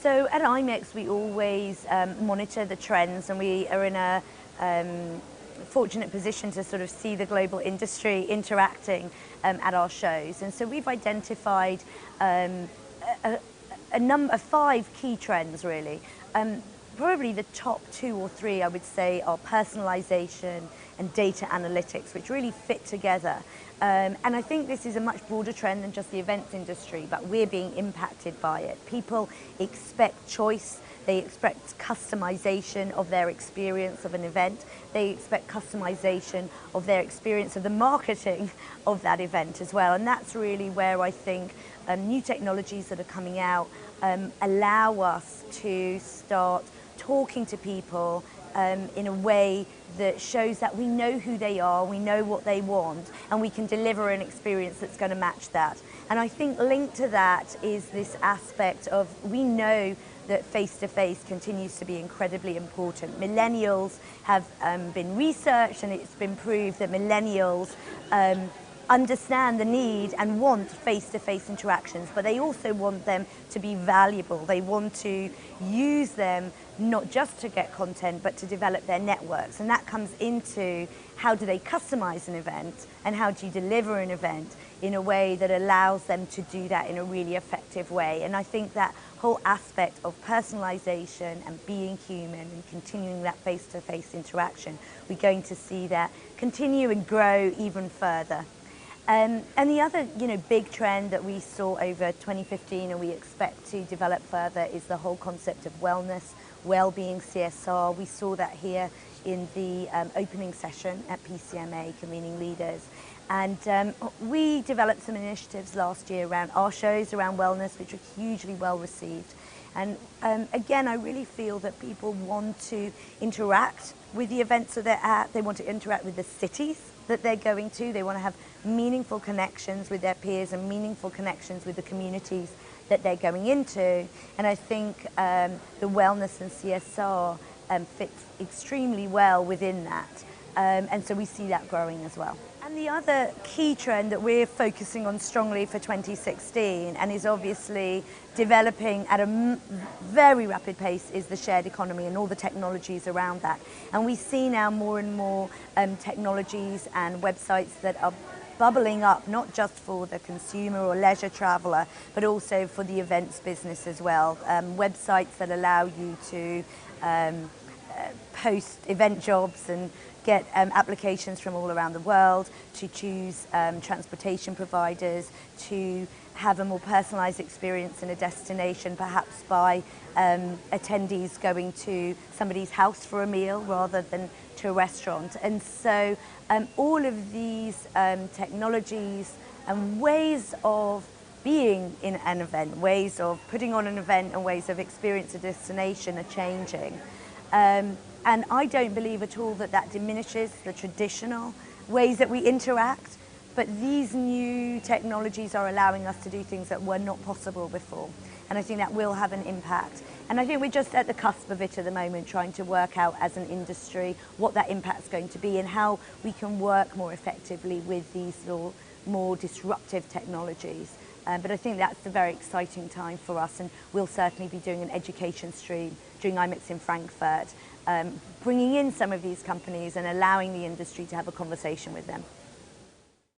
So at IMEX we always monitor the trends, and we are in a fortunate position to sort of see the global industry interacting at our shows. And so we've identified a number of 5 key trends really. Probably the top 2 or 3 I would say are personalization and data analytics, which really fit together. And I think this is a much broader trend than just the events industry, but we're being impacted by it. People expect choice, they expect customization of their experience of an event, they expect customization of their experience of the marketing of that event as well. And that's really where I think new technologies that are coming out allow us to start talking to people in a way that shows that we know who they are, we know what they want, and we can deliver an experience that's going to match that. And I think linked to that is this aspect of, we know that face-to-face continues to be incredibly important. Millennials have been researched, and it's been proved that millennials understand the need and want face-to-face interactions, but they also want them to be valuable. They want to use them not just to get content, but to develop their networks. And that comes into how do they customize an event, and how do you deliver an event in a way that allows them to do that in a really effective way. And I think that whole aspect of personalization and being human and continuing that face-to-face interaction, we're going to see that continue and grow even further. And the other, big trend that we saw over 2015 and we expect to develop further is the whole concept of wellness, well-being, CSR. We saw that here in the opening session at PCMA, Convening Leaders. And we developed some initiatives last year around our shows, around wellness, which were hugely well received. And again, I really feel that people want to interact with the events that they're at. They want to interact with the cities that they're going to. They want to have meaningful connections with their peers and meaningful connections with the communities that they're going into. And I think the wellness and CSR fits extremely well within that. And so we see that growing as well. And the other key trend that we're focusing on strongly for 2016, and is obviously developing at a very rapid pace, is the shared economy and all the technologies around that. And we see now more and more technologies and websites that are bubbling up, not just for the consumer or leisure traveler, but also for the events business as well. Websites that allow you to post event jobs and get applications from all around the world, to choose transportation providers, to have a more personalized experience in a destination, perhaps by attendees going to somebody's house for a meal rather than to a restaurant. And so all of these technologies and ways of being in an event, ways of putting on an event and ways of experience a destination are changing. And I don't believe at all that that diminishes the traditional ways that we interact, but these new technologies are allowing us to do things that were not possible before. And I think that will have an impact. And I think we're just at the cusp of it at the moment, trying to work out as an industry what that impact's going to be and how we can work more effectively with these more disruptive technologies. But I think that's a very exciting time for us, and we'll certainly be doing an education stream during IMEX in Frankfurt, bringing in some of these companies and allowing the industry to have a conversation with them.